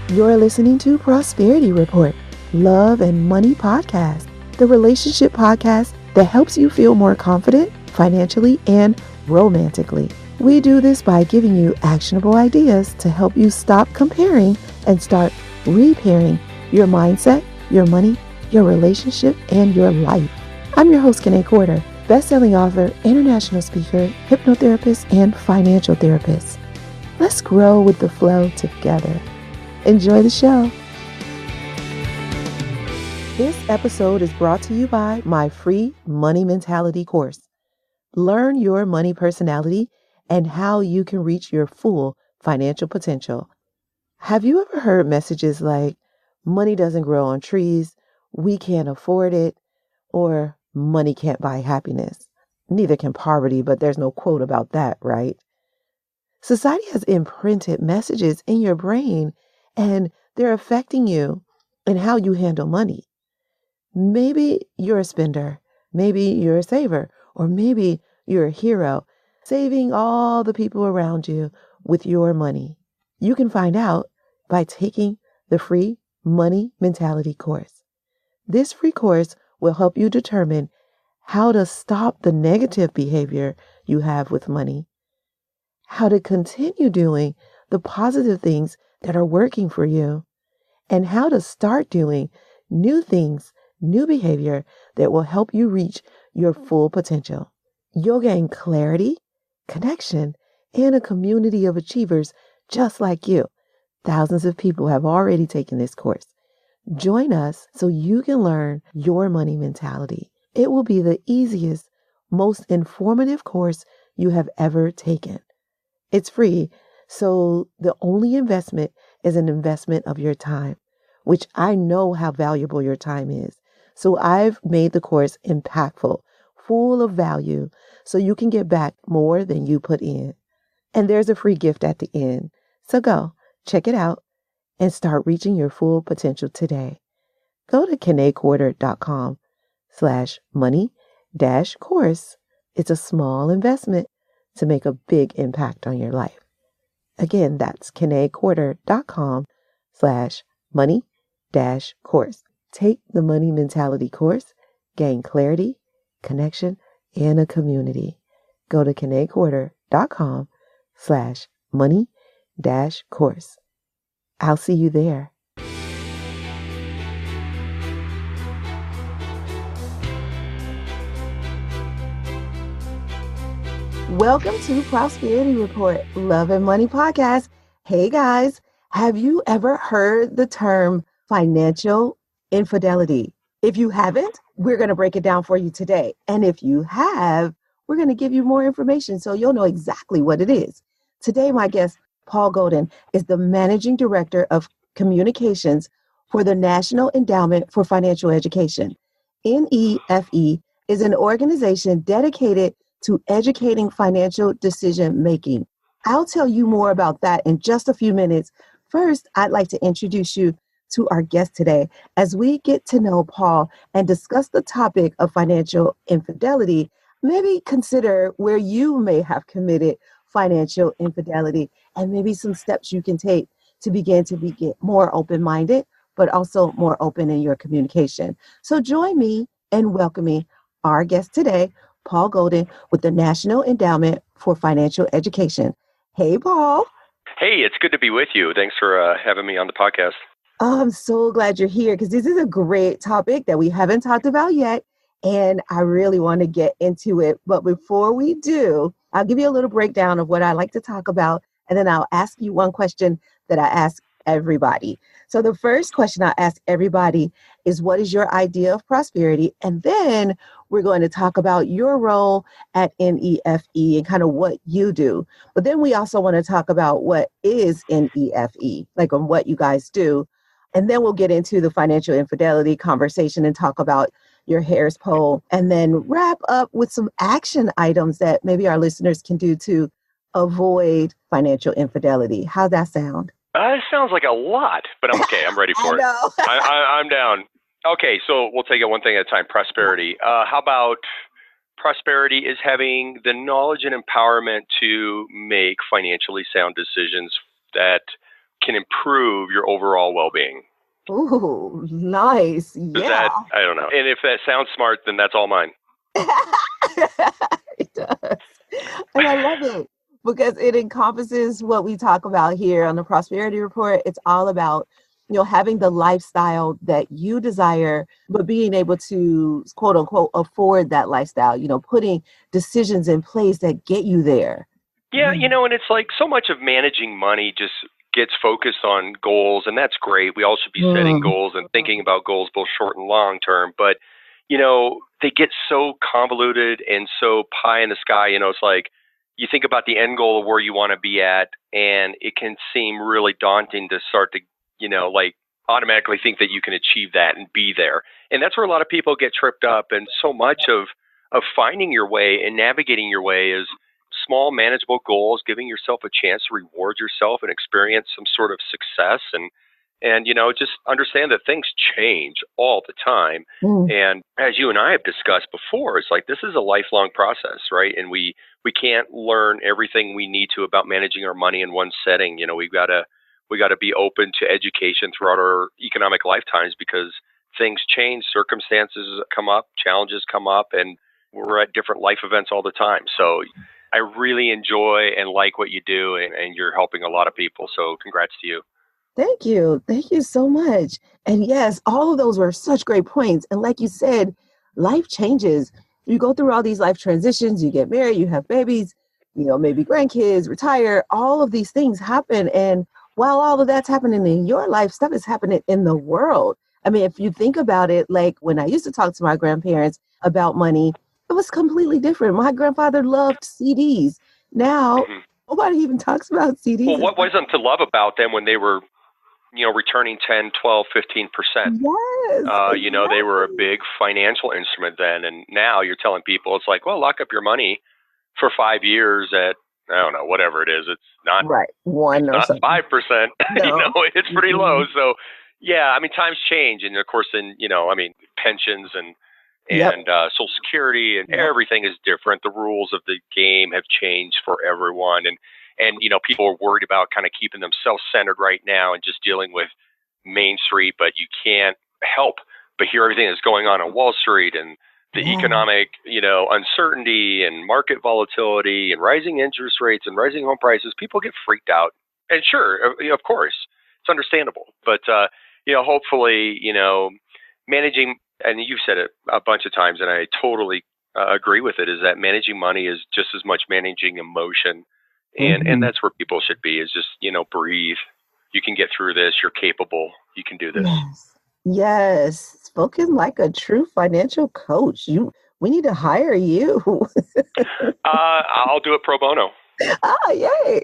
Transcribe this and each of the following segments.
You're listening to Prosperity Report, Love and Money Podcast, the relationship podcast that helps you feel more confident financially and romantically. We do this by giving you actionable ideas to help you stop comparing and start repairing your mindset, your money, your relationship, and your life. I'm your host, Kanae Corder, best-selling author, international speaker, hypnotherapist, and financial therapist. Let's grow with the flow together. Enjoy the show. This episode is brought to you by my free Money Mentality course. Learn your money personality and how you can reach your full financial potential. Have you ever heard messages like, money doesn't grow on trees, we can't afford it, or money can't buy happiness? Neither can poverty, but there's no quote about that, right? Society has imprinted messages in your brain and they're affecting you and how you handle money. Maybe you're a spender, maybe you're a saver, or maybe you're a hero, saving all the people around you with your money. You can find out by taking the free Money Mentality course. This free course will help you determine how to stop the negative behavior you have with money, how to continue doing the positive things that are working for you, and how to start doing new things, new behavior that will help you reach your full potential. You'll gain clarity, connection, and a community of achievers just like you. Thousands of people have already taken this course. Join us so you can learn your money mentality. It will be the easiest, most informative course you have ever taken. It's free, so the only investment is an investment of your time, which I know how valuable your time is. So I've made the course impactful, full of value, so you can get back more than you put in. And there's a free gift at the end. So go, check it out, and start reaching your full potential today. Go to KanaeQuarter.com/money-course. It's a small investment to make a big impact on your life. Again, that's KanaeQuarter.com/money-course. Take the Money Mentality course, gain clarity, connection, and a community. Go to KanaeQuarter.com/money-course. I'll see you there. Welcome to Prosperity Report, Love and Money Podcast. Hey guys, have you ever heard the term financial infidelity? If you haven't, we're going to break it down for you today. And if you have, we're going to give you more information so you'll know exactly what it is. Today, my guest, Paul Golden, is the Managing Director of Communications for the National Endowment for Financial Education. NEFE is an organization dedicated to educating financial decision making. I'll tell you more about that in just a few minutes. First, I'd like to introduce you to our guest today as we get to know Paul and discuss the topic of financial infidelity. Maybe consider where you may have committed financial infidelity and maybe some steps you can take to begin to be more open-minded, but also more open in your communication. So join me in welcoming our guest today, Paul Golden with the National Endowment for Financial Education. Hey, Paul. Hey, it's good to be with you. Thanks for having me on the podcast. Oh, I'm so glad you're here because this is a great topic that we haven't talked about yet, and I really want to get into it. But before we do, I'll give you a little breakdown of what I like to talk about, and then I'll ask you one question that I ask everybody. So the first question I ask everybody is, what is your idea of prosperity? And then we're going to talk about your role at NEFE and kind of what you do. But then we also want to talk about what is NEFE, like on what you guys do. And then we'll get into the financial infidelity conversation and talk about your Harris poll, and then wrap up with some action items that maybe our listeners can do to avoid financial infidelity. How's that sound? It sounds like a lot, but I'm okay. I'm ready for it. I'm down. Okay, so we'll take it one thing at a time. Prosperity. How about prosperity is having the knowledge and empowerment to make financially sound decisions that can improve your overall well-being. Ooh, nice. Is Yeah. that, I don't know. And if that sounds smart, then that's all mine. It does. And I love it because it encompasses what we talk about here on the Prosperity Report. It's all about, having the lifestyle that you desire, but being able to, quote unquote, afford that lifestyle, putting decisions in place that get you there. Yeah, and it's like so much of managing money just gets focused on goals, and that's great. We all should be setting goals and thinking about goals both short and long term, but they get so convoluted and so pie in the sky. It's like you think about the end goal of where you want to be at, and it can seem really daunting to start to, like automatically think that you can achieve that and be there. And that's where a lot of people get tripped up. And so much of finding your way and navigating your way is small, manageable goals, giving yourself a chance to reward yourself and experience some sort of success, and just understand that things change all the time. And as you and I have discussed before, it's like this is a lifelong process, right? And we can't learn everything we need to about managing our money in one setting. We got to be open to education throughout our economic lifetimes, because things change, circumstances come up, challenges come up, and we're at different life events all the time. So I really enjoy and like what you do, and you're helping a lot of people. So congrats to you. Thank you. Thank you so much. And yes, all of those were such great points. And like you said, life changes. You go through all these life transitions, you get married, you have babies, maybe grandkids, retire, all of these things happen. And while all of that's happening in your life, stuff is happening in the world. I mean, if you think about it, like when I used to talk to my grandparents about money, it was completely different. My grandfather loved CDs. Now, nobody even talks about CDs. Well, what wasn't to love about them when they were returning 10, 12, 15%. Yes. Exactly. They were a big financial instrument then. And now you're telling people, it's like, well, lock up your money for 5 years at, I don't know, whatever it is. It's not right. One or something. 5%. No. It's pretty low. So, yeah, I mean, times change. And of course, pensions and Social Security and everything is different. The rules of the game have changed for everyone. And people are worried about kind of keeping themselves centered right now and just dealing with Main Street, but you can't help but hear everything that's going on Wall Street and the economic, uncertainty and market volatility and rising interest rates and rising home prices. People get freaked out. And sure, of course, it's understandable. But, hopefully, managing, and you've said it a bunch of times, and I totally agree with it, is that managing money is just as much managing emotion. And that's where people should be, is just, breathe. You can get through this. You're capable. You can do this. Yes. Spoken like a true financial coach. We need to hire you. I'll do it pro bono. Yay.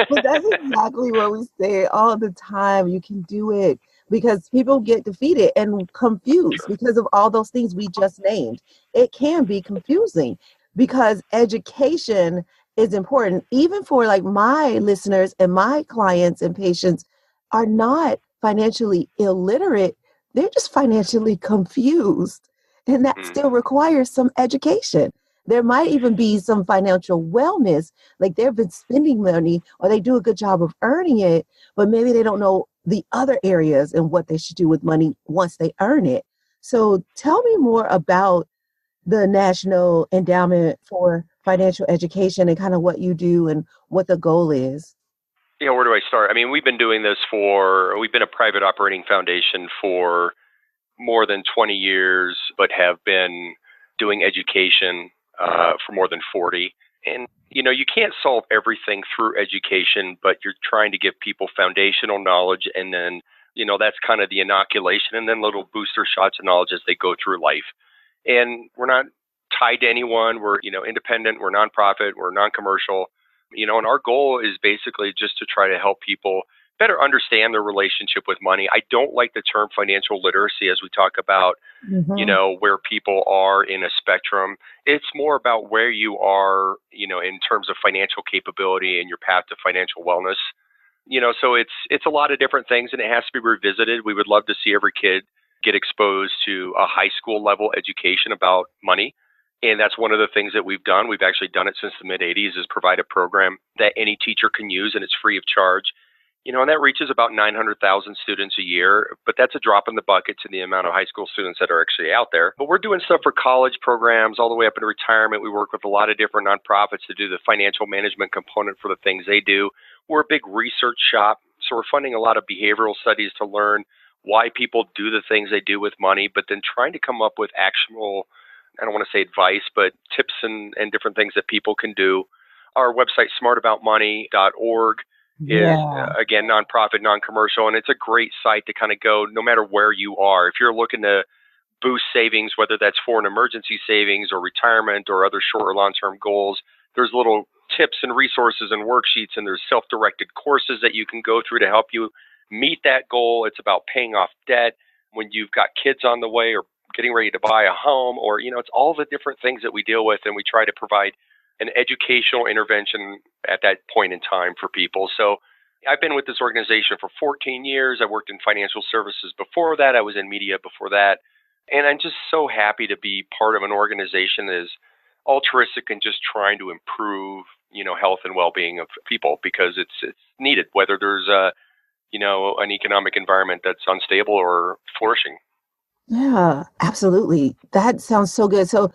But that's exactly what we say all the time. You can do it, because people get defeated and confused because of all those things we just named. It can be confusing because education is important, even for like my listeners and my clients and patients are not financially illiterate. They're just financially confused. And that still requires some education. There might even be some financial wellness, like they've been spending money or they do a good job of earning it, but maybe they don't know the other areas and what they should do with money once they earn it. So tell me more about the National Endowment for Financial Education and kind of what you do and what the goal is. Where do I start? I mean, we've been a private operating foundation for more than 20 years, but have been doing education for more than 40. And, you can't solve everything through education, but you're trying to give people foundational knowledge. And then, that's kind of the inoculation, and then little booster shots of knowledge as they go through life. And we're not tied to anyone. We're, independent. We're nonprofit. We're non-commercial. And our goal is basically just to try to help people better understand their relationship with money. I don't like the term financial literacy as we talk about, where people are in a spectrum. It's more about where you are, in terms of financial capability and your path to financial wellness. So it's a lot of different things, and it has to be revisited. We would love to see every kid get exposed to a high school level education about money. And that's one of the things that we've done. We've actually done it since the mid-'80s, is provide a program that any teacher can use, and it's free of charge. And that reaches about 900,000 students a year, but that's a drop in the bucket to the amount of high school students that are actually out there. But we're doing stuff for college programs all the way up into retirement. We work with a lot of different nonprofits to do the financial management component for the things they do. We're a big research shop, so we're funding a lot of behavioral studies to learn why people do the things they do with money, but then trying to come up with actual, I don't want to say advice, but tips and different things that people can do. Our website, smartaboutmoney.org, is, Yeah. again, nonprofit, non-commercial, and it's a great site to kind of go no matter where you are. If you're looking to boost savings, whether that's for an emergency savings or retirement or other short or long-term goals, there's little tips and resources and worksheets, and there's self-directed courses that you can go through to help you meet that goal. It's about paying off debt when you've got kids on the way or getting ready to buy a home, or, it's all the different things that we deal with, and we try to provide an educational intervention at that point in time for people. So I've been with this organization for 14 years. I worked in financial services before that. I was in media before that. And I'm just so happy to be part of an organization that is altruistic and just trying to improve, health and well-being of people, because it's needed, whether there's an economic environment that's unstable or flourishing. Yeah, absolutely. That sounds so good. So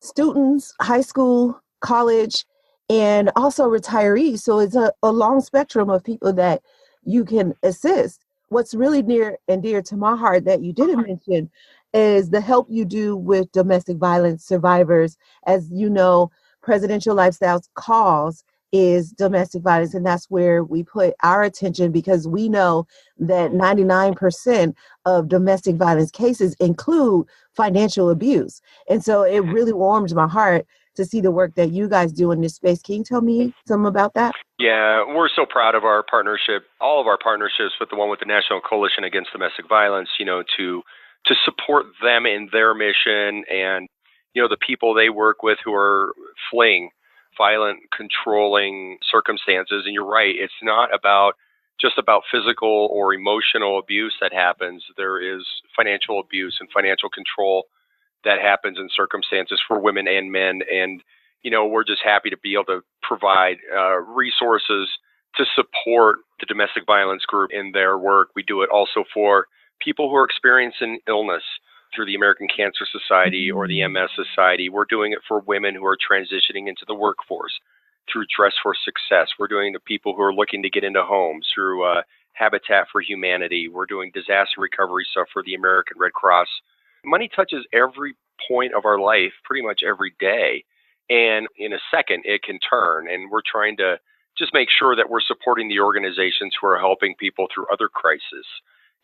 students, high school, college, and also retirees. So it's a long spectrum of people that you can assist. What's really near and dear to my heart that you didn't mention is the help you do with domestic violence survivors. As you know, Presidential Lifestyles cause is domestic violence, and that's where we put our attention because we know that 99% of domestic violence cases include financial abuse. And so it really warms my heart to see the work that you guys do in this space. Can you tell me some about that? Yeah, we're so proud of our partnership, all of our partnerships, with the one with the National Coalition Against Domestic Violence, to support them in their mission, and, the people they work with who are fleeing violent, controlling circumstances. And you're right, it's not just about physical or emotional abuse that happens. There is financial abuse and financial control that happens in circumstances for women and men. And, we're just happy to be able to provide resources to support the domestic violence group in their work. We do it also for people who are experiencing illness through the American Cancer Society or the MS Society. We're doing it for women who are transitioning into the workforce through Dress for Success. We're doing it to people who are looking to get into homes through Habitat for Humanity. We're doing disaster recovery stuff for the American Red Cross. Money touches every point of our life pretty much every day. And in a second, it can turn. And we're trying to just make sure that we're supporting the organizations who are helping people through other crises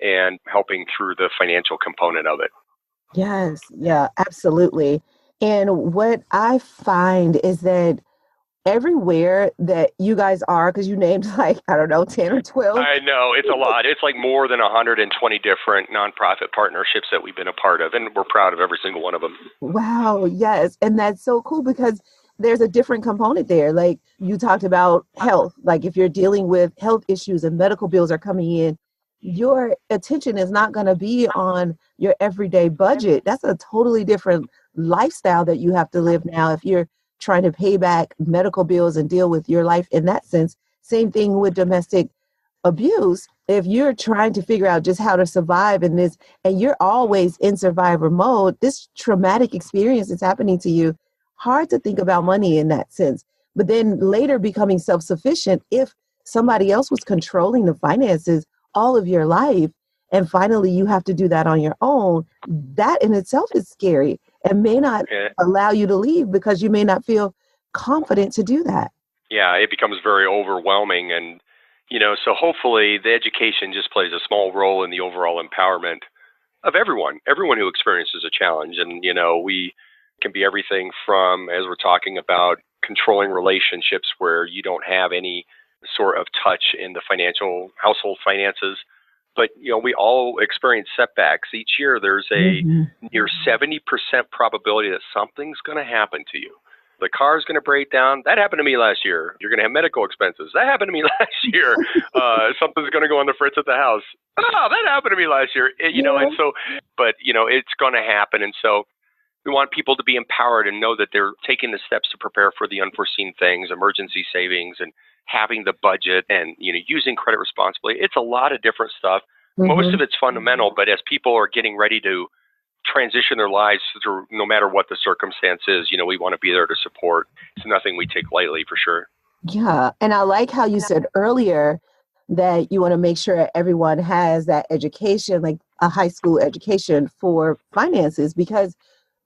and helping through the financial component of it. Yes, yeah, absolutely. And what I find is that everywhere that you guys are, because you named like, I don't know, 10 or 12. I know, it's a lot. It's like more than 120 different nonprofit partnerships that we've been a part of, and we're proud of every single one of them. Wow, yes. And that's so cool because there's a different component there. Like you talked about health, like if you're dealing with health issues and medical bills are coming in, your attention is not going to be on your everyday budget. That's a totally different lifestyle that you have to live now if you're trying to pay back medical bills and deal with your life in that sense. Same thing with domestic abuse. If you're trying to figure out just how to survive in this and you're always in survivor mode, this traumatic experience is happening to you. Hard to think about money in that sense. But then later becoming self-sufficient, if somebody else was controlling the finances all of your life, and finally you have to do that on your own, that in itself is scary and may not Yeah. allow you to leave because you may not feel confident to do that. Yeah, it becomes very overwhelming. And, so hopefully the education just plays a small role in the overall empowerment of everyone who experiences a challenge. And, we can be everything from, as we're talking about, controlling relationships where you don't have any sort of touch in the financial household finances. But, we all experience setbacks. Each year there's a near 70% probability that something's going to happen to you. The car's going to break down. That happened to me last year. You're going to have medical expenses. That happened to me last year. Something's going to go on the fritz at the house. That happened to me last year. And so, but, it's going to happen. And so we want people to be empowered and know that they're taking the steps to prepare for the unforeseen things, emergency savings, and having the budget and, using credit responsibly. It's a lot of different stuff. Most of it's fundamental, but as people are getting ready to transition their lives through, no matter what the circumstance is, we want to be there to support. It's nothing we take lightly, for sure. Yeah. And I like how you said earlier that you want to make sure everyone has that education, like a high school education for finances, because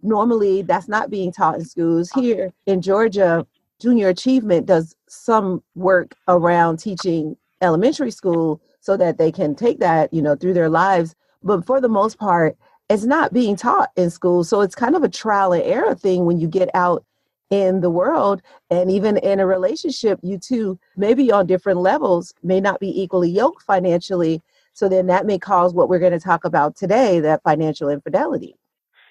normally that's not being taught in schools. Here in Georgia, Junior Achievement does some work around teaching elementary school so that they can take that, through their lives. But for the most part, it's not being taught in school. So it's kind of a trial and error thing when you get out in the world, and even in a relationship, you two, maybe on different levels, may not be equally yoked financially. So then that may cause what we're going to talk about today, that financial infidelity.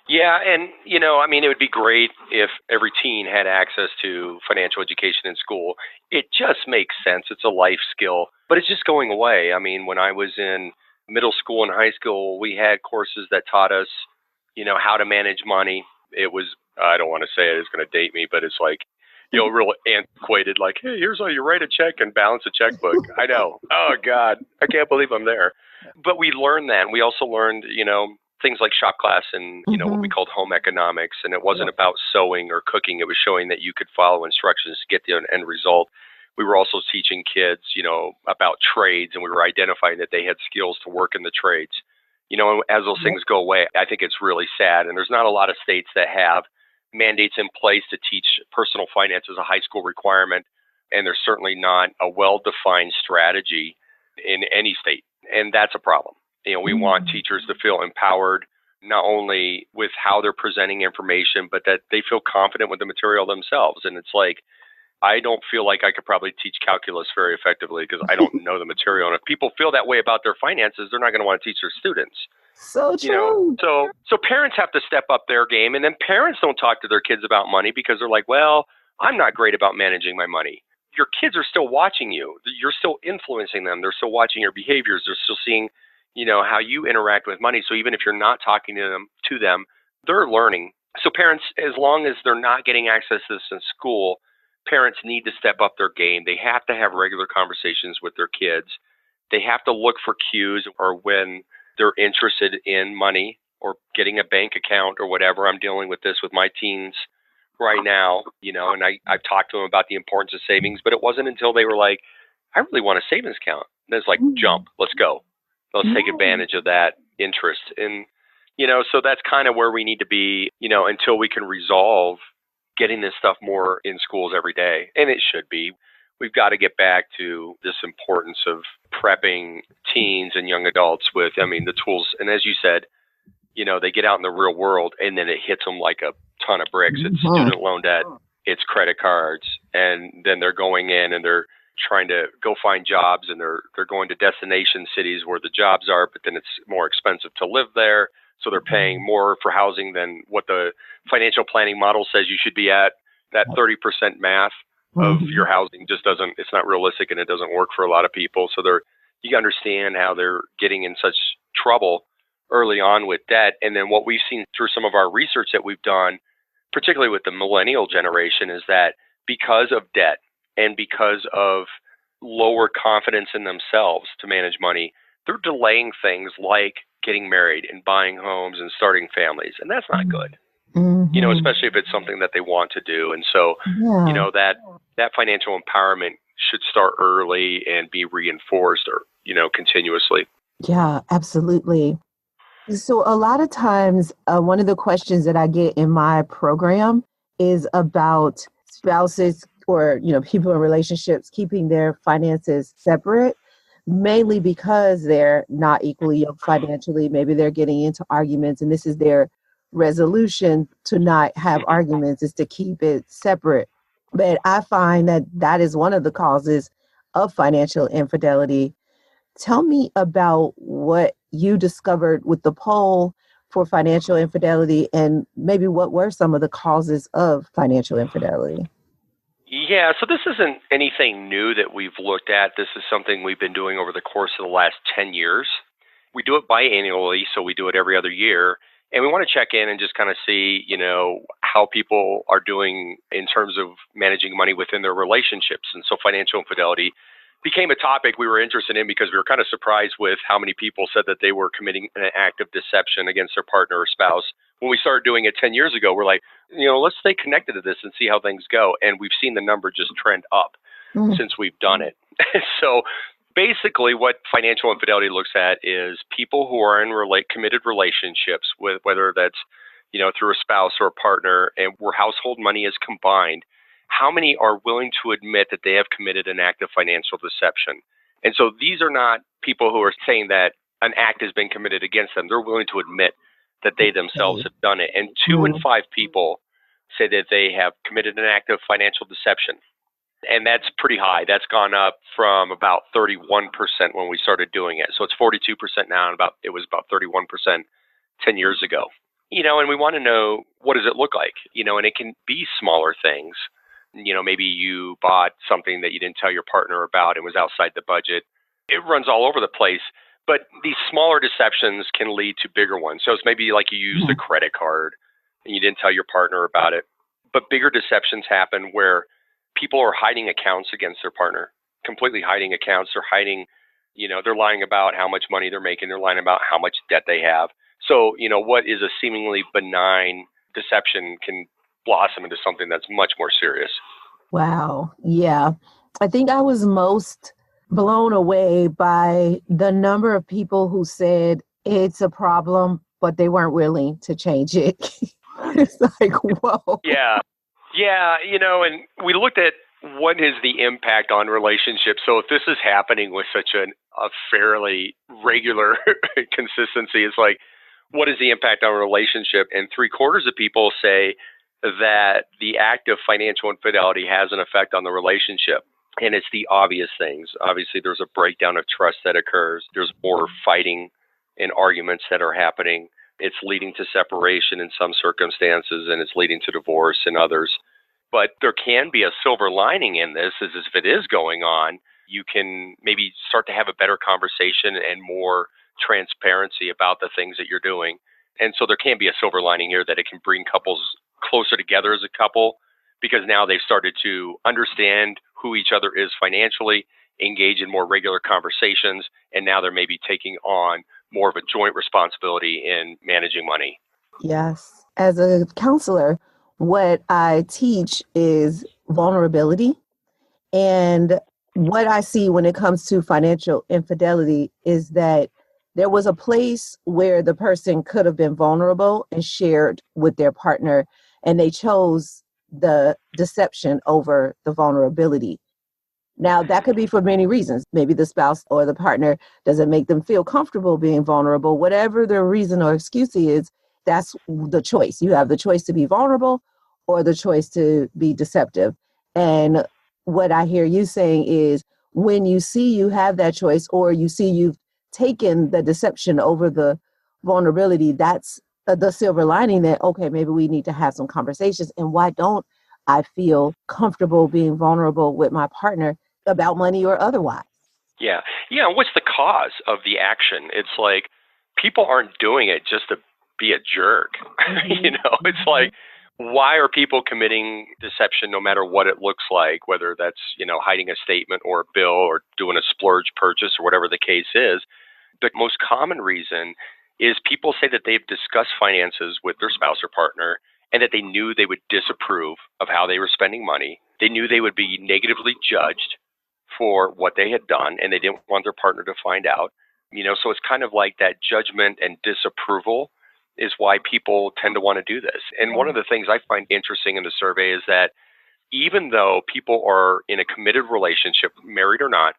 Yeah, and it would be great if every teen had access to financial education in school. It just makes sense. It's a life skill, but it's just going away. I mean, when I was in middle school and high school, we had courses that taught us, how to manage money. It was, I don't want to say it, it's going to date me, but it's like, real antiquated, like, hey, here's how you write a check and balance a checkbook. I know. Oh, God, I can't believe I'm there. But we learned that. And we also learned, things like shop class and, what we called home economics. And it wasn't about sewing or cooking. It was showing that you could follow instructions to get the end result. We were also teaching kids, about trades, and we were identifying that they had skills to work in the trades. And as those things go away, I think it's really sad. And there's not a lot of states that have mandates in place to teach personal finance as a high school requirement. And there's certainly not a well-defined strategy in any state. And that's a problem. We want teachers to feel empowered, not only with how they're presenting information, but that they feel confident with the material themselves. And it's like, I don't feel like I could probably teach calculus very effectively because I don't know the material. And if people feel that way about their finances, they're not going to want to teach their students. So true. So parents have to step up their game, and then parents don't talk to their kids about money because they're like, well, I'm not great about managing my money. Your kids are still watching you. You're still influencing them. They're still watching your behaviors. They're still seeing, how you interact with money. So even if you're not talking to them, they're learning. So parents, as long as they're not getting access to this in school, parents need to step up their game. They have to have regular conversations with their kids. They have to look for cues or when they're interested in money or getting a bank account or whatever. I'm dealing with this with my teens right now, and I've talked to them about the importance of savings, but it wasn't until they were like, I really want a savings account. And it's like, jump, let's go. Let's take advantage of that interest. And, so that's kind of where we need to be, until we can resolve getting this stuff more in schools every day. And it should be. We've got to get back to this importance of prepping teens and young adults with, the tools. And as you said, they get out in the real world and then it hits them like a ton of bricks. It's student loan debt, it's credit cards, and then they're going in and they're trying to go find jobs, and they're going to destination cities where the jobs are, but then it's more expensive to live there. So they're paying more for housing than what the financial planning model says you should be at. That 30% math of your housing just it's not realistic, and it doesn't work for a lot of people. So you understand how they're getting in such trouble early on with debt. And then what we've seen through some of our research that we've done, particularly with the millennial generation, is that because of debt and because of lower confidence in themselves to manage money, they're delaying things like getting married and buying homes and starting families. And that's not good, especially if it's something that they want to do. And so, that financial empowerment should start early and be reinforced or, continuously. Yeah, absolutely. So a lot of times, one of the questions that I get in my program is about spouses or, people in relationships keeping their finances separate, mainly because they're not equally yoked financially. Maybe they're getting into arguments, and this is their resolution to not have arguments, is to keep it separate. But I find that is one of the causes of financial infidelity. Tell me about what you discovered with the poll for financial infidelity, and maybe what were some of the causes of financial infidelity. Yeah, so this isn't anything new that we've looked at. This is something we've been doing over the course of the last 10 years. We do it biannually, so we do it every other year. And we want to check in and just kind of see, how people are doing in terms of managing money within their relationships. And so financial infidelity became a topic we were interested in because we were kind of surprised with how many people said that they were committing an act of deception against their partner or spouse. When we started doing it 10 years ago, we're like, let's stay connected to this and see how things go. And we've seen the number just trend up since we've done it. So basically what financial infidelity looks at is people who are in committed relationships with, whether that's, through a spouse or a partner, and where household money is combined, how many are willing to admit that they have committed an act of financial deception? And so these are not people who are saying that an act has been committed against them. They're willing to admit that they themselves have done it. And 2 in 5 people say that they have committed an act of financial deception. And that's pretty high. That's gone up from about 31% when we started doing it. So it's 42% now, and it was about 31% 10 years ago. And we want to know, what does it look like? And it can be smaller things. Maybe you bought something that you didn't tell your partner about and was outside the budget. It runs all over the place. But these smaller deceptions can lead to bigger ones. So it's maybe like you used a credit card and you didn't tell your partner about it. But bigger deceptions happen where people are hiding accounts against their partner, completely hiding accounts. They're hiding, they're lying about how much money they're making. They're lying about how much debt they have. So, what is a seemingly benign deception can blossom into something that's much more serious. Wow. Yeah. I think I was most blown away by the number of people who said it's a problem, but they weren't willing to change it. It's like, whoa. Yeah. Yeah. And we looked at what is the impact on relationships. So if this is happening with such a fairly regular consistency, it's like, what is the impact on a relationship? And 3/4 of people say that the act of financial infidelity has an effect on the relationship. And it's the obvious things. Obviously, there's a breakdown of trust that occurs. There's more fighting and arguments that are happening. It's leading to separation in some circumstances, and it's leading to divorce in others. But there can be a silver lining in this, is if it is going on, you can maybe start to have a better conversation and more transparency about the things that you're doing. And so there can be a silver lining here that it can bring couples closer together as a couple, because now they've started to understand who each other is financially, engage in more regular conversations, and now they're maybe taking on more of a joint responsibility in managing money. Yes. As a counselor, what I teach is vulnerability. And what I see when it comes to financial infidelity is that there was a place where the person could have been vulnerable and shared with their partner, and they chose the deception over the vulnerability. Now, that could be for many reasons. Maybe the spouse or the partner doesn't make them feel comfortable being vulnerable. Whatever the reason or excuse is, that's the choice. You have the choice to be vulnerable or the choice to be deceptive. And what I hear you saying is, when you see you have that choice, or you see you've taken the deception over the vulnerability, that's the silver lining, that, okay, maybe we need to have some conversations. And why don't I feel comfortable being vulnerable with my partner about money or otherwise? Yeah. Yeah. What's the cause of the action? It's like people aren't doing it just to be a jerk. It's like, why are people committing deception no matter what it looks like, whether that's, hiding a statement or a bill or doing a splurge purchase or whatever the case is? The most common reason is people say that they've discussed finances with their spouse or partner, and that they knew they would disapprove of how they were spending money. They knew they would be negatively judged for what they had done, and they didn't want their partner to find out. So it's kind of like that judgment and disapproval is why people tend to want to do this. And one of the things I find interesting in the survey is that even though people are in a committed relationship, married or not,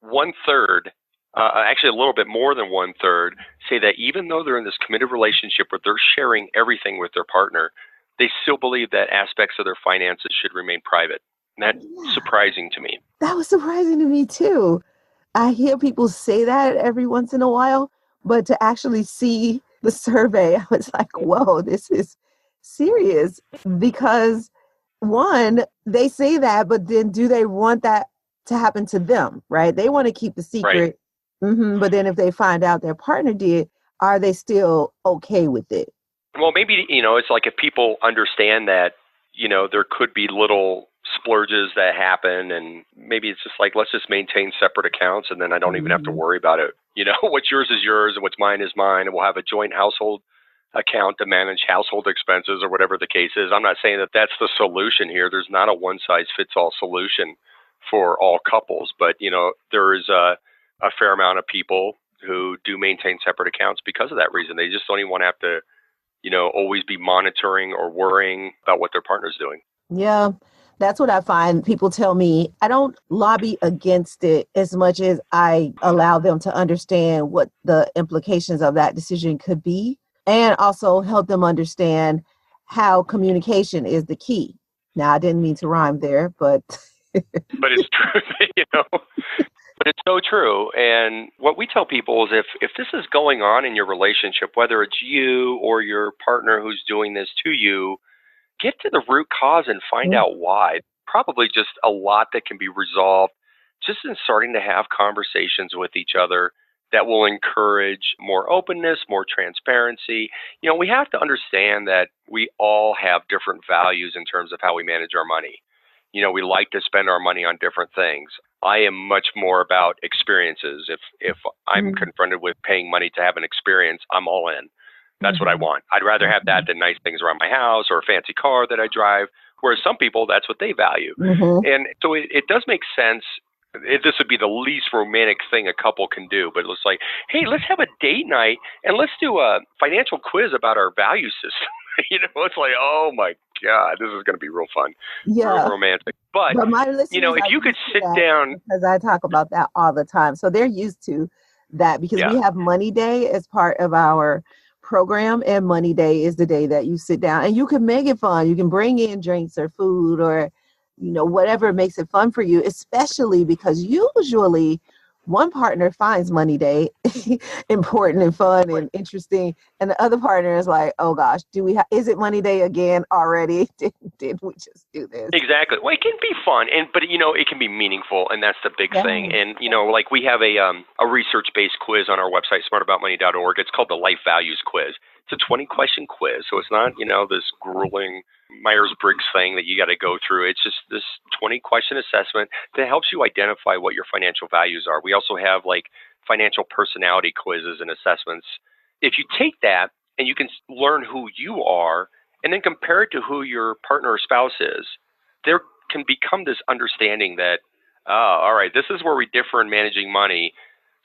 1/3, actually a little bit more than 1/3, say that even though they're in this committed relationship where they're sharing everything with their partner, they still believe that aspects of their finances should remain private. And that's surprising to me. That was surprising to me too. I hear people say that every once in a while, but to actually see the survey, I was like, whoa, this is serious. Because one, they say that, but then do they want that to happen to them, right? They want to keep the secret. Right. But then if they find out their partner did, are they still okay with it? Well, maybe, it's like if people understand that, there could be little splurges that happen, and maybe it's just like, let's just maintain separate accounts, and then I don't even have to Hmm. worry about it. What's yours is yours, and what's mine is mine, and we'll have a joint household account to manage household expenses or whatever the case is. I'm not saying that that's the solution here. There's not a one size fits all solution for all couples, but, there is a fair amount of people who do maintain separate accounts because of that reason. They just don't even want to have to always be monitoring or worrying about what their partner's doing. Yeah, that's what I find. People tell me I don't lobby against it as much as I allow them to understand what the implications of that decision could be, and also help them understand how communication is the key. Now, I didn't mean to rhyme there, but But it's true, But it's so true. And what we tell people is if this is going on in your relationship, whether it's you or your partner who's doing this to you, get to the root cause and find out why. Probably just a lot that can be resolved just in starting to have conversations with each other that will encourage more openness, more transparency. We have to understand that we all have different values in terms of how we manage our money. We like to spend our money on different things. I am much more about experiences. If I'm Mhm. confronted with paying money to have an experience, I'm all in. That's what I Mhm. want. I'd rather have that than nice things around my house or a fancy car that I drive. Whereas some people, that's what they value. Mhm. And so it does make sense. This would be the least romantic thing a couple can do, but it's like, hey, let's have a date night and let's do a financial quiz about our value system. It's like, oh my God, this is going to be real fun, real Yeah. romantic. But, But my listeners if are you could used to sit that down, because I talk about that all the time. So they're used to that because we yeah, have Money Day as part of our program. And Money Day is the day that you sit down and you can make it fun. You can bring in drinks or food or, whatever makes it fun for you, especially because usually one partner finds Money Day important and fun right. and interesting. And the other partner is like, oh gosh, is it Money Day again already? Did we just do this? Exactly. Well, it can be fun, but it can be meaningful, and that's the big thing. Yes. And like we have a research-based quiz on our website, smartaboutmoney.org. It's called the Life Values Quiz. It's a 20-question quiz, so it's not this grueling Myers-Briggs thing that you got to go through. It's just this 20-question assessment that helps you identify what your financial values are. We also have like financial personality quizzes and assessments. If you take that and you can learn who you are, and then compare it to who your partner or spouse is, there can become this understanding that, oh, all right, this is where we differ in managing money.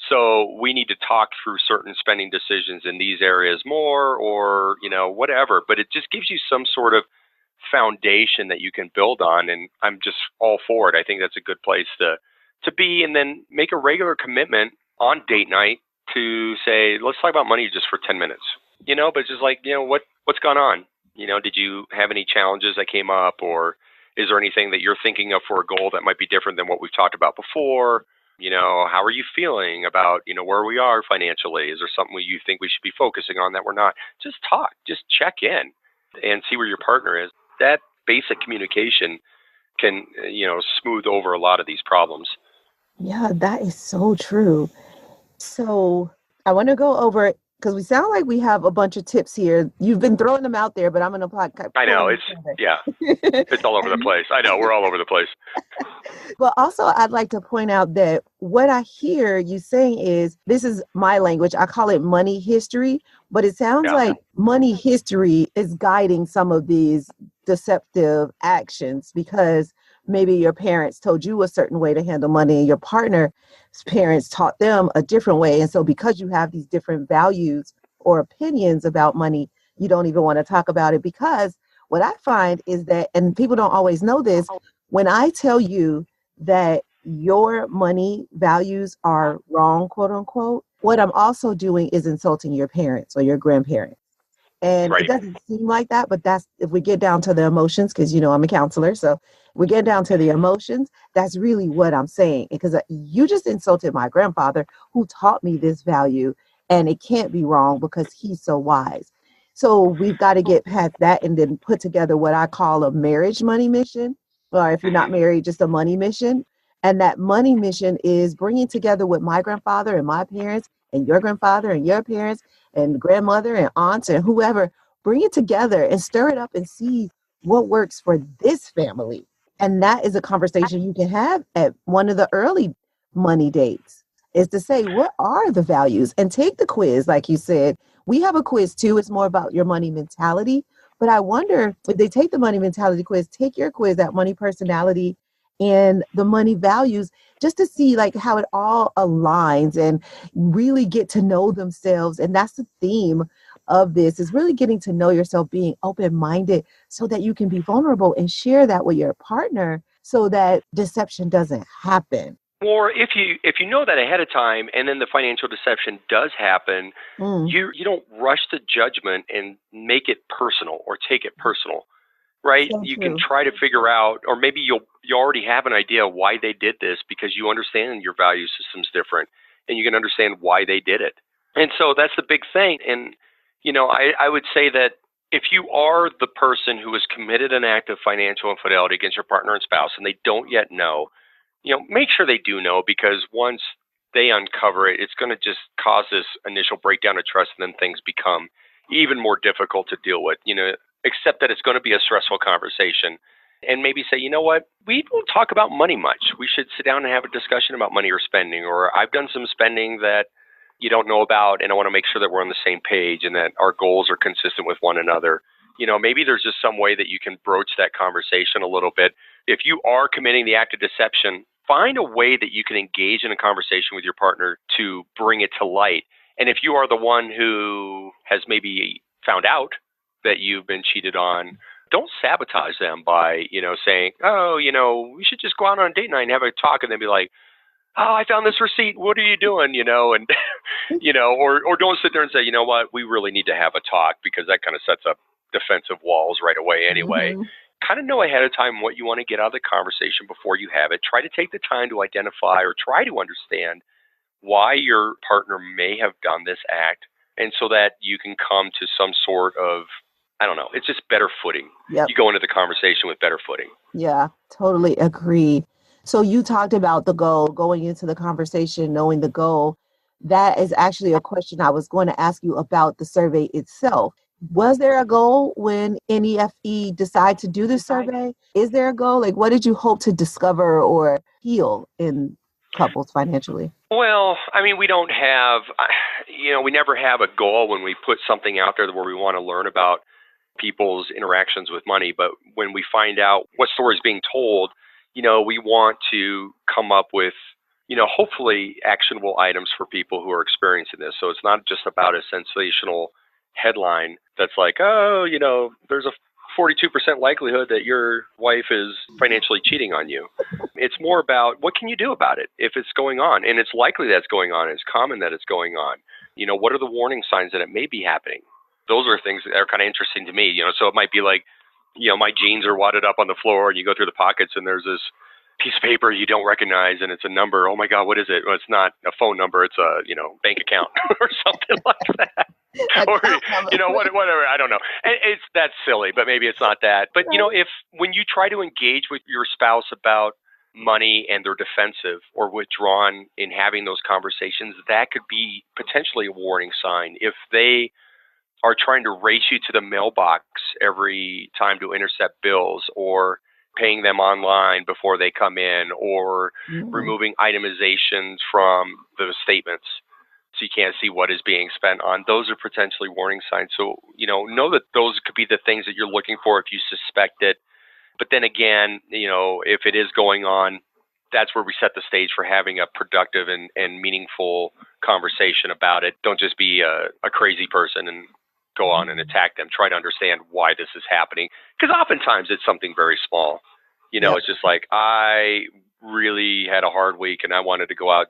So we need to talk through certain spending decisions in these areas more, or, whatever. But it just gives you some sort of foundation that you can build on. And I'm just all for it. I think that's a good place to be. And then make a regular commitment on date night to say, let's talk about money just for 10 minutes, but just like, what's gone on? Did you have any challenges that came up, or is there anything that you're thinking of for a goal that might be different than what we've talked about before? How are you feeling about, where we are financially? Is there something you think we should be focusing on that we're not? Just talk, just check in and see where your partner is. That basic communication can, smooth over a lot of these problems. Yeah, that is so true. So I want to go over it because we sound like we have a bunch of tips here. You've been throwing them out there, but I'm going to I pull know them yeah, together. it's all over the And place. I know we're all over the place. But also, I'd like to point out that what I hear you saying is this is my language. I call it money history, but it sounds Yeah. like money history is guiding some of these deceptive actions because maybe your parents told you a certain way to handle money and your partner's parents taught them a different way. And so, because you have these different values or opinions about money, you don't even want to talk about it because what I find is that, and people don't always know this, when I tell you that your money values are wrong, quote unquote, what I'm also doing is insulting your parents or your grandparents. And it Right. doesn't seem like that, but that's if we get down to the emotions, because I'm a counselor. So we get down to the emotions, that's really what I'm saying. Because you just insulted my grandfather who taught me this value, and it can't be wrong because he's so wise. So we've got to get past that and then put together what I call a marriage money mission, or if you're not Hmm. married, just a money mission. And that money mission is bringing together with my grandfather and my parents and your grandfather and your parents and grandmother and aunts and whoever, bring it together and stir it up and see what works for this family. And that is a conversation you can have at one of the early money dates, is to say, what are the values? And take the quiz, like you said. We have a quiz too. It's more about your money mentality. But I wonder if they take the money mentality quiz, take your quiz, that money personality and the money values, just to see like how it all aligns and really get to know themselves. And that's the theme of this, is really getting to know yourself, being open-minded so that you can be vulnerable and share that with your partner so that deception doesn't happen. Or if you know that ahead of time, and then the financial deception does happen, you don't rush to judgment and make it personal or take it personal, right? So You can true. try to figure out, or maybe you already have an idea why they did this because you understand your value system's different, and you can understand why they did it. And so that's the big thing. And I would say that if you are the person who has committed an act of financial infidelity against your partner and spouse, and they don't yet know, make sure they do know, because once they uncover it, it's going to just cause this initial breakdown of trust, and then things become even more difficult to deal with, except that it's going to be a stressful conversation. And maybe say, you know what, we don't talk about money much. We should sit down and have a discussion about money or spending, or I've done some spending that you don't know about, and I want to make sure that we're on the same page and that our goals are consistent with one another. Maybe there's just some way that you can broach that conversation a little bit. If you are committing the act of deception, find a way that you can engage in a conversation with your partner to bring it to light. And if you are the one who has maybe found out that you've been cheated on, don't sabotage them by, saying, oh, we should just go out on a date night and have a talk, and then be like, oh, I found this receipt. What are you doing? And, or don't sit there and say, you know what, we really need to have a talk, because that kind of sets up defensive walls right away anyway. Mm-hmm. Kind of know ahead of time what you want to get out of the conversation before you have it. Try to take the time to identify or try to understand why your partner may have done this act, and so that you can come to some sort of, I don't know, it's just better footing. Yep. You go into the conversation with better footing. Yeah, totally agree. So you talked about the goal, going into the conversation, knowing the goal. That is actually a question I was going to ask you about the survey itself. Was there a goal when NEFE decided to do this survey? Is there a goal? Like, what did you hope to discover or heal in couples financially? Well, I mean, we don't have, we never have a goal when we put something out there where we want to learn about people's interactions with money. But when we find out what story is being told, we want to come up with, hopefully actionable items for people who are experiencing this. So it's not just about a sensational headline that's like, oh, there's a 42% likelihood that your wife is financially cheating on you. It's more about, what can you do about it if it's going on? And it's likely that it's going on. It's common that it's going on. What are the warning signs that it may be happening? Those are things that are kind of interesting to me. So it might be like, my jeans are wadded up on the floor, and you go through the pockets and there's this piece of paper you don't recognize, and it's a number. Oh my God, what is it? Well, it's not a phone number. It's a, bank account or something like that. Or, whatever. I don't know. That's silly, but maybe it's not that. But, when you try to engage with your spouse about money and they're defensive or withdrawn in having those conversations, that could be potentially a warning sign. If they are trying to race you to the mailbox every time to intercept bills, or paying them online before they come in, or removing itemizations from the statements so you can't see what is being spent on, those are potentially warning signs. So, know that those could be the things that you're looking for if you suspect it. But then again, if it is going on, that's where we set the stage for having a productive and meaningful conversation about it. Don't just be a crazy person and go on and attack them. Try to understand why this is happening, because oftentimes it's something very small. It's just like, I really had a hard week and I wanted to go out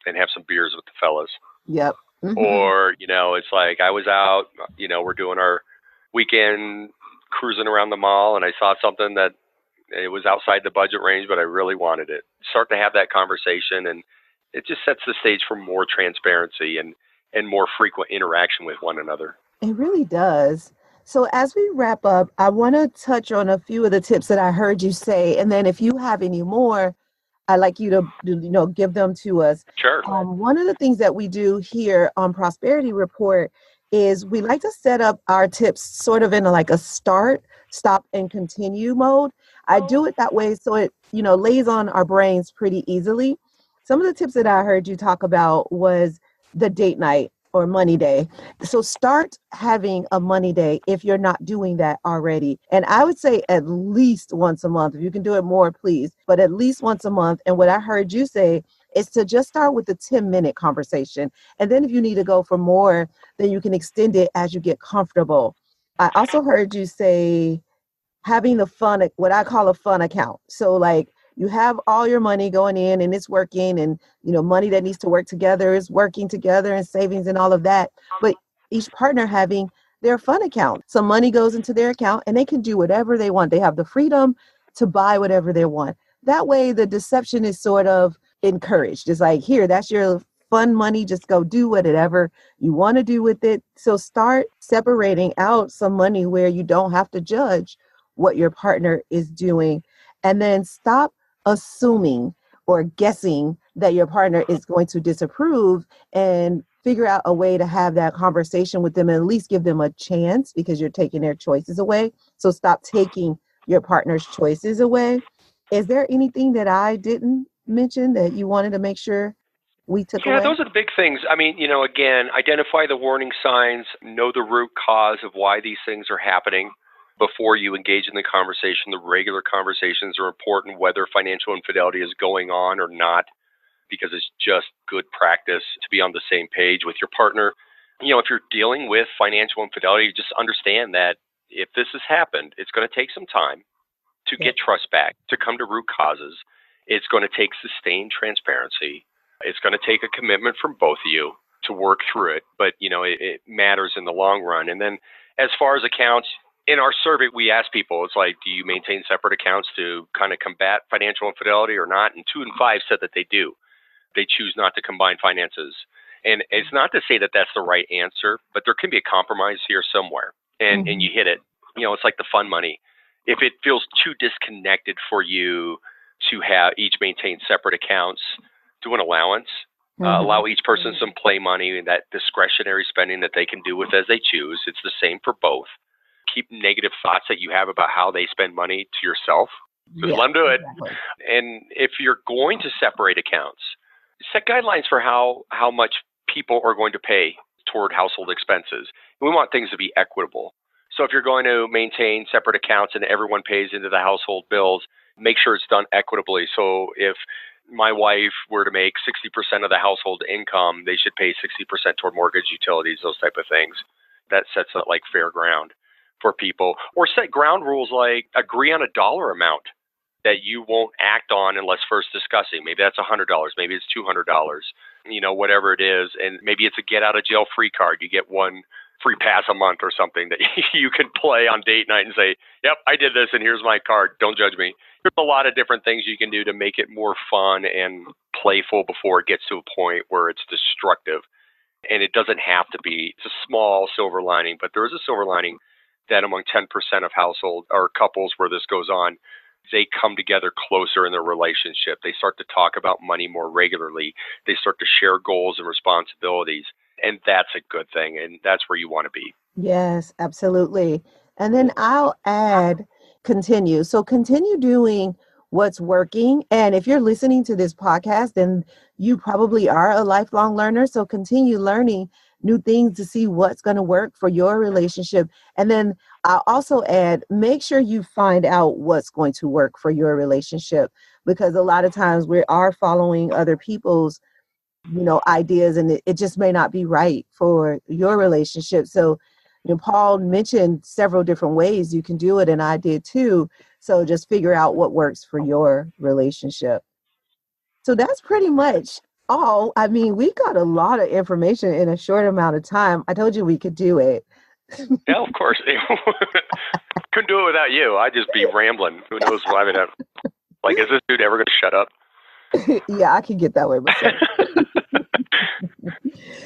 and have some beers with the fellas. Yep. Mm-hmm. Or, it's like, I was out, we're doing our weekend cruising around the mall, and I saw something that it was outside the budget range, but I really wanted it. Start to have that conversation, and it just sets the stage for more transparency and more frequent interaction with one another. It really does. So as we wrap up, I want to touch on a few of the tips that I heard you say. And then if you have any more, I'd like you to, give them to us. Sure. One of the things that we do here on Prosperity Report is we like to set up our tips sort of in like a start, stop, and continue mode. I do it that way so it, lays on our brains pretty easily. Some of the tips that I heard you talk about was the date night or money day. So start having a money day if you're not doing that already. And I would say at least once a month. If you can do it more, please, but at least once a month. And what I heard you say is to just start with a 10-minute conversation. And then if you need to go for more, then you can extend it as you get comfortable. I also heard you say having the fun, what I call a fun account. So like you have all your money going in and it's working, and money that needs to work together is working together, and savings and all of that. But each partner having their fun account. Some money goes into their account and they can do whatever they want. They have the freedom to buy whatever they want. That way the deception is sort of encouraged. It's like, here, that's your fun money. Just go do whatever you want to do with it. So start separating out some money where you don't have to judge what your partner is doing, and then stop assuming or guessing that your partner is going to disapprove, and figure out a way to have that conversation with them and at least give them a chance, because you're taking their choices away. So stop taking your partner's choices away. Is there anything that I didn't mention that you wanted to make sure we took Yeah, away? those are the big things. I mean, again, identify the warning signs, know the root cause of why these things are happening before you engage in the conversation. The regular conversations are important, whether financial infidelity is going on or not, because it's just good practice to be on the same page with your partner. If you're dealing with financial infidelity, just understand that if this has happened, it's going to take some time to get trust back, to come to root causes. It's going to take sustained transparency. It's going to take a commitment from both of you to work through it, but it matters in the long run. And then as far as accounts, in our survey, we ask people, it's like, do you maintain separate accounts to kind of combat financial infidelity or not? And 2 in 5 said that they do. They choose not to combine finances. And it's not to say that that's the right answer, but there can be a compromise here somewhere. And you hit it. It's like the fun money. If it feels too disconnected for you to have each maintain separate accounts, do an allowance. Allow each person some play money and that discretionary spending that they can do with as they choose. It's the same for both. Keep negative thoughts that you have about how they spend money to yourself. Just let them do it. Exactly. And if you're going to separate accounts, set guidelines for how much people are going to pay toward household expenses. We want things to be equitable. So if you're going to maintain separate accounts and everyone pays into the household bills, make sure it's done equitably. So if my wife were to make 60% of the household income, they should pay 60% toward mortgage, utilities, those type of things. That sets up like fair ground for people. Or set ground rules like agree on a dollar amount that you won't act on unless first discussing. Maybe that's $100, maybe it's $200, whatever it is. And maybe it's a get out of jail free card. You get one free pass a month or something that you can play on date night and say, yep, I did this and here's my card. Don't judge me. There's a lot of different things you can do to make it more fun and playful before it gets to a point where it's destructive. And it doesn't have to be. It's a small silver lining, but there is a silver lining that among 10% of household or couples where this goes on, they come together closer in their relationship. They start to talk about money more regularly. They start to share goals and responsibilities. And that's a good thing. And that's where you want to be. Yes, absolutely. And then I'll add continue. So continue doing what's working. And if you're listening to this podcast, then you probably are a lifelong learner. So continue learning new things to see what's going to work for your relationship. And then I'll also add, make sure you find out what's going to work for your relationship, because a lot of times we are following other people's ideas, and it just may not be right for your relationship. So Paul mentioned several different ways you can do it, and I did too. So just figure out what works for your relationship. So that's pretty much all. I mean, we got a lot of information in a short amount of time. I told you we could do it. Yeah, of course. Couldn't do it without you. I'd just be rambling. Who knows why I would have. Like, is this dude ever going to shut up? Yeah, I can get that way myself.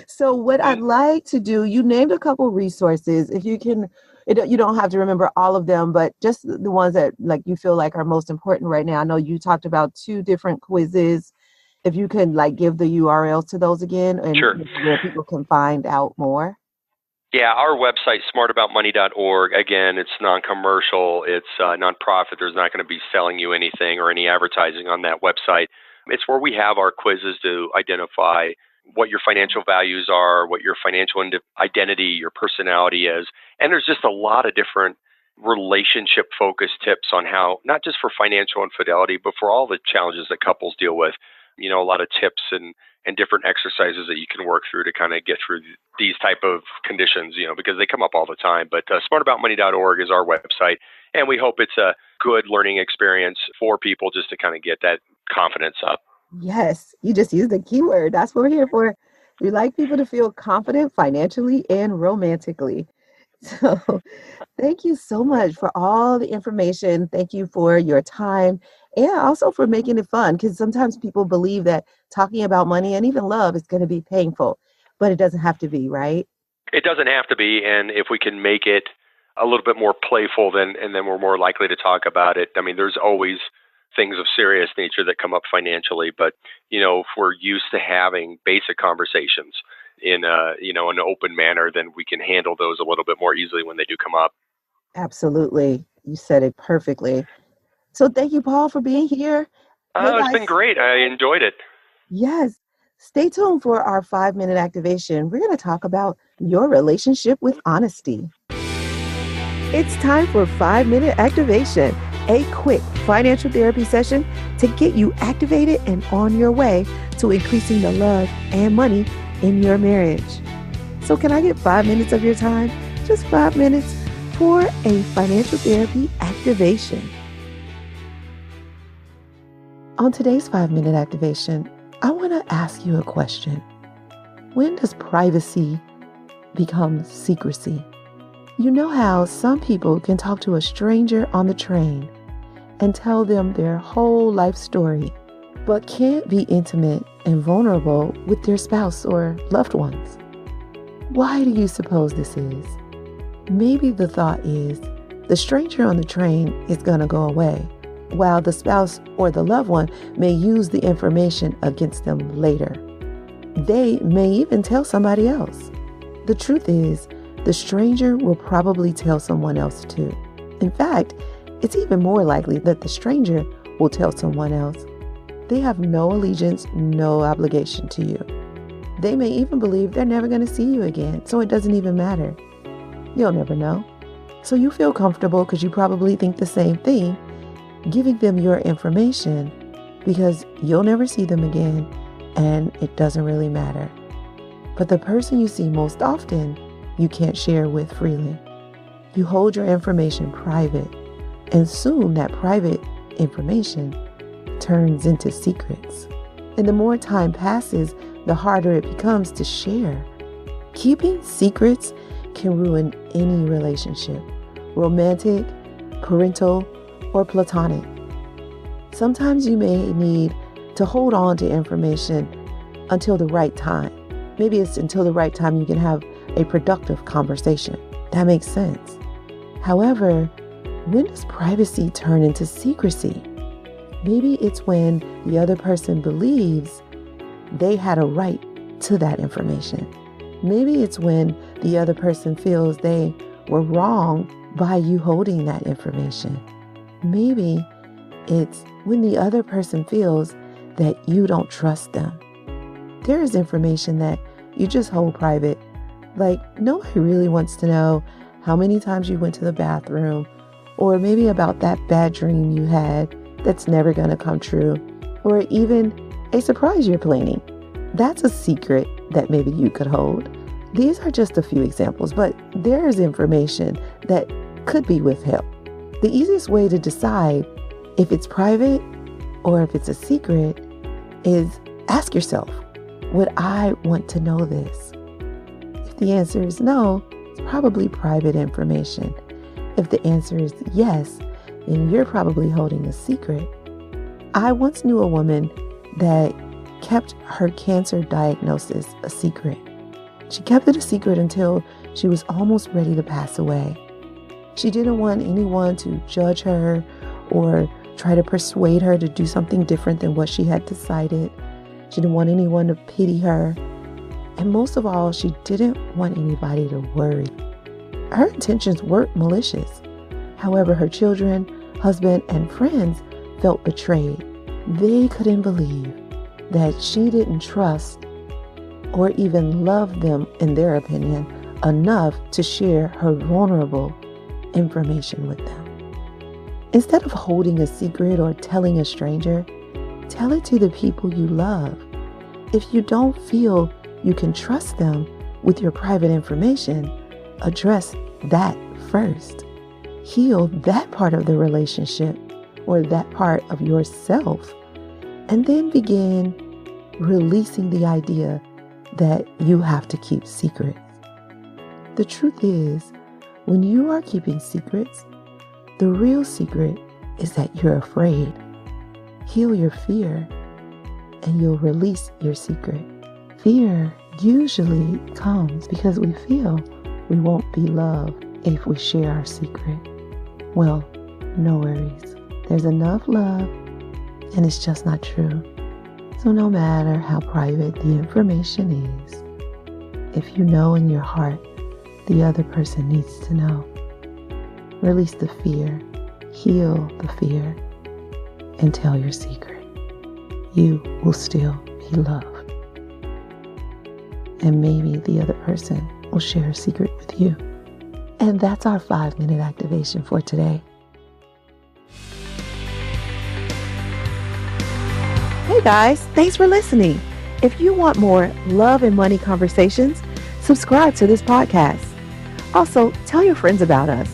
So what I'd like to do, you named a couple resources. If you can, you don't have to remember all of them, but just the ones that like you feel like are most important right now. I know you talked about 2 different quizzes. If you can like give the URLs to those again, and Sure. where people can find out more. Yeah, our website, smartaboutmoney.org, again, it's non-commercial, it's nonprofit. There's not going to be selling you anything or any advertising on that website. It's where we have our quizzes to identify what your financial values are, what your financial identity, your personality is. And there's just a lot of different relationship-focused tips on how, not just for financial infidelity, but for all the challenges that couples deal with. You know, a lot of tips and different exercises that you can work through to kind of get through these type of conditions, you know, because they come up all the time. But smartaboutmoney.org is our website, and we hope it's a good learning experience for people just to kind of get that confidence up. Yes, you just used the keyword. That's what we're here for. We like people to feel confident financially and romantically. So thank you so much for all the information. Thank you for your time and also for making it fun, because sometimes people believe that talking about money and even love is going to be painful, but it doesn't have to be, right? It doesn't have to be, and if we can make it a little bit more playful, then we're more likely to talk about it. I mean, there's always things of serious nature that come up financially, but you know, if we're used to having basic conversations in an open manner, then we can handle those a little bit more easily when they do come up. Absolutely. You said it perfectly. So thank you, Paul, for being here. Hey, It's been guys. great. I enjoyed it. Yes. Stay tuned for our 5-minute activation. We're going to talk about your relationship with honesty. It's time for 5-minute activation, a quick financial therapy session to get you activated and on your way to increasing the love and money in your marriage. So can I get 5 minutes of your time? Just 5 minutes for a financial therapy activation. On today's 5-minute activation, I want to ask you a question. When does privacy become secrecy? You know how some people can talk to a stranger on the train and tell them their whole life story, but can't be intimate and vulnerable with their spouse or loved ones? Why do you suppose this is? Maybe the thought is the stranger on the train is going to go away, while the spouse or the loved one may use the information against them later. They may even tell somebody else. The truth is, the stranger will probably tell someone else too. In fact, it's even more likely that the stranger will tell someone else. They have no allegiance, no obligation to you. They may even believe they're never going to see you again, so it doesn't even matter. You'll never know. So you feel comfortable because you probably think the same thing, giving them your information because you'll never see them again and it doesn't really matter. But the person you see most often, you can't share with freely. You hold your information private, and soon that private information turns into secrets. And the more time passes, the harder it becomes to share. Keeping secrets can ruin any relationship, romantic, parental, or platonic. Sometimes you may need to hold on to information until the right time. Maybe it's until the right time you can have a productive conversation. That makes sense. However, when does privacy turn into secrecy? Maybe it's when the other person believes they had a right to that information. Maybe it's when the other person feels they were wrong by you holding that information. Maybe it's when the other person feels that you don't trust them. There is information that you just hold private. Like, nobody really wants to know how many times you went to the bathroom, or maybe about that bad dream you had that's never going to come true, or even a surprise you're planning. That's a secret that maybe you could hold. These are just a few examples, but there is information that could be withheld. The easiest way to decide if it's private or if it's a secret is ask yourself, would I want to know this? If the answer is no, it's probably private information. If the answer is yes, then you're probably holding a secret. I once knew a woman that kept her cancer diagnosis a secret. She kept it a secret until she was almost ready to pass away. She didn't want anyone to judge her or try to persuade her to do something different than what she had decided. She didn't want anyone to pity her. And most of all, she didn't want anybody to worry. Her intentions weren't malicious. However, her children, husband, and friends felt betrayed. They couldn't believe that she didn't trust or even love them, in their opinion, enough to share her vulnerable information with them. Instead of holding a secret or telling a stranger, tell it to the people you love. If you don't feel you can trust them with your private information, address that first. Heal that part of the relationship or that part of yourself, and then begin releasing the idea that you have to keep secrets. The truth is, when you are keeping secrets, the real secret is that you're afraid. Heal your fear, and you'll release your secret. Fear usually comes because we feel we won't be loved if we share our secret. Well, no worries. There's enough love, and it's just not true. So no matter how private the information is, if you know in your heart the other person needs to know, release the fear, heal the fear, and tell your secret. You will still be loved. And maybe the other person will share a secret with you. And that's our 5-minute activation for today. Hey guys, thanks for listening. If you want more love and money conversations, subscribe to this podcast. Also, tell your friends about us.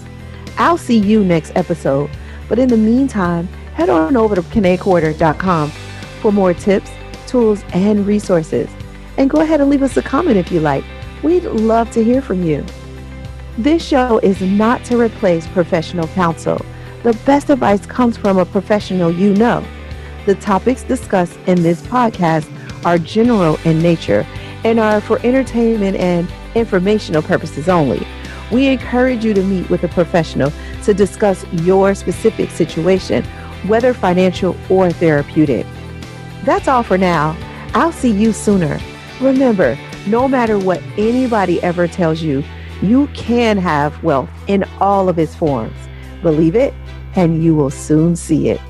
I'll see you next episode. But in the meantime, head on over to KeneCorder.com for more tips, tools, and resources. And go ahead and leave us a comment if you like. We'd love to hear from you. This show is not to replace professional counsel. The best advice comes from a professional you know. The topics discussed in this podcast are general in nature and are for entertainment and informational purposes only. We encourage you to meet with a professional to discuss your specific situation, whether financial or therapeutic. That's all for now. I'll see you sooner. Remember, no matter what anybody ever tells you, you can have wealth in all of its forms. Believe it, and you will soon see it.